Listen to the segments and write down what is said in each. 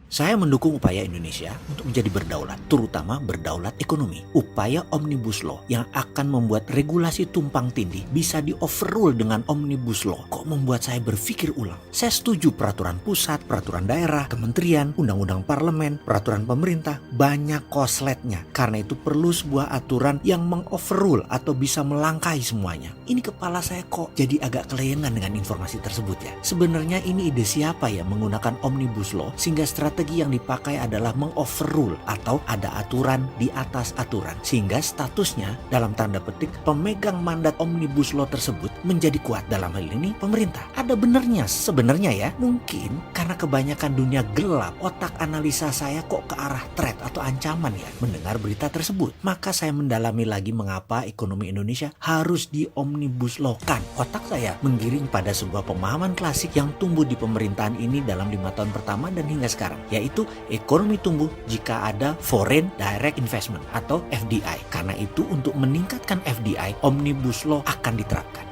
Saya mendukung upaya Indonesia untuk menjadi berdaulat, terutama berdaulat ekonomi. Upaya Omnibus Law yang akan membuat regulasi tumpang tindih bisa di-overrule dengan Omnibus Law kok membuat saya berpikir ulang. Saya setuju peraturan pusat, peraturan daerah, kementerian, undang-undang parlemen, peraturan pemerintah, banyak kosletnya. Karena itu perlu sebuah aturan yang meng-overrule atau bisa melangkahi semuanya. Ini kepala saya kok jadi agak kelayangan dengan informasi tersebut ya. Sebenarnya ini ide siapa ya menggunakan Omnibus Law sehingga strategi yang dipakai adalah meng-overrule atau ada aturan di atas aturan. Sehingga statusnya dalam tanda petik pemegang mandat Omnibus Law tersebut menjadi kuat, dalam hal ini pemerintah. Ada benernya sebenarnya ya. Mungkin karena kebanyakan dunia gelap, otak analisa saya kok ke arah threat atau ancaman ya mendengar berita tersebut. Maka saya mendalami lagi mengapa ekonomi Indonesia harus di Omnibus Law-kan. Otak saya menggiring pada sebuah pemahaman klasik yang tumbuh di pemerintahan ini dalam 5 tahun pertama dan hingga sekarang, yaitu ekonomi tumbuh jika ada Foreign Direct Investment atau FDI. Karena itu untuk meningkatkan FDI, Omnibus Law akan diterapkan.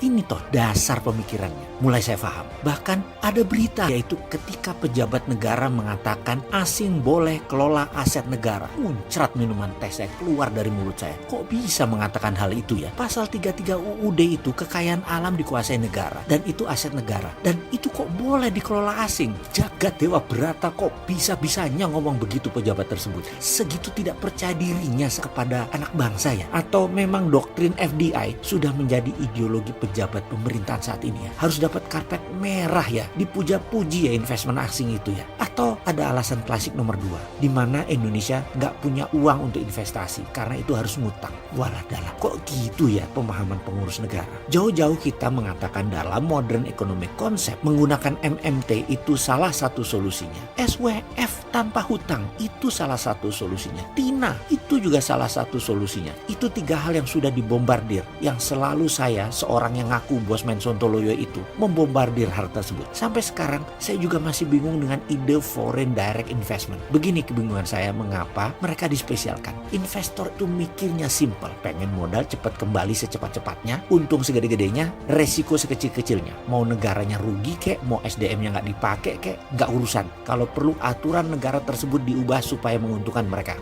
Ini toh dasar pemikirannya. Mulai saya paham. Bahkan ada berita yaitu ketika pejabat negara mengatakan asing boleh kelola aset negara. Muncrat minuman teh saya keluar dari mulut saya. Kok bisa mengatakan hal itu ya? Pasal 33 UUD itu kekayaan alam dikuasai negara dan itu aset negara. Dan itu kok boleh dikelola asing? Jagat Dewa Brata kok bisa-bisanya ngomong begitu pejabat tersebut? Segitu tidak percaya dirinya kepada anak bangsa ya? Atau memang doktrin FDI sudah menjadi ideologi pejabat pemerintahan saat ini ya? Harus dapat karpet merah ya, dipuja-puji ya investment asing itu ya? Atau ada alasan klasik nomor 2, di mana Indonesia nggak punya uang untuk investasi karena itu harus ngutang. Walah dalam, kok gitu ya pemahaman pengurus negara? Jauh-jauh kita mengatakan dalam modern economic concept menggunakan MMT itu salah satu solusinya. SWF tanpa hutang itu salah satu solusinya. TINA itu juga salah satu solusinya. Itu 3 hal yang sudah dibombardir, yang selalu saya seorang yang ngaku bos main Sontoloyo itu membombardir hal tersebut. Sampai sekarang saya juga masih bingung dengan ide Foreign Direct Investment. Begini kebingungan saya mengapa mereka dispesialkan. Investor itu mikirnya simple, pengen modal cepat kembali secepat-cepatnya, untung segede-gedenya, resiko sekecil-kecilnya. Mau negaranya rugi kek, mau SDM-nya nggak dipakai kek, nggak urusan. Kalau perlu aturan negara tersebut diubah supaya menguntungkan mereka.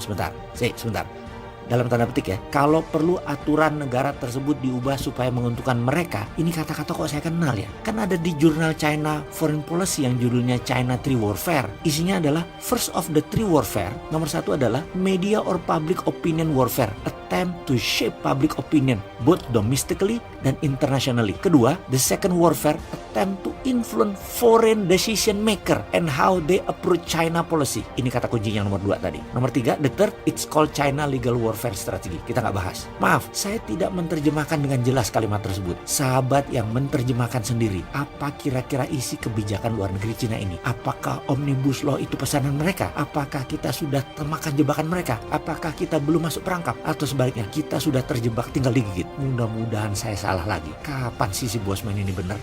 Sebentar. Dalam tanda petik ya, kalau perlu aturan negara tersebut diubah supaya menguntungkan mereka. Ini kata-kata kok saya kenal ya. Kan ada di jurnal China Foreign Policy yang judulnya China Trade Warfare. Isinya adalah first of the three warfare. Nomor 1 adalah media or public opinion warfare, attempt to shape public opinion both domestically dan internationally. Kedua, the second warfare, attempt to influence foreign decision maker and how they approach China policy. Ini kata kunci yang nomor 2 tadi. Nomor 3, the third, it's called China legal warfare strategy. Kita nggak bahas. Maaf, saya tidak menerjemahkan dengan jelas kalimat tersebut. Sahabat yang menerjemahkan sendiri. Apa kira-kira isi kebijakan luar negeri Cina ini? Apakah Omnibus Law itu pesanan mereka? Apakah kita sudah termakan jebakan mereka? Apakah kita belum masuk perangkap? Atau sebaliknya, kita sudah terjebak tinggal digigit? Mudah-mudahan saya salah lagi. Kapan sih si Bosman ini benar?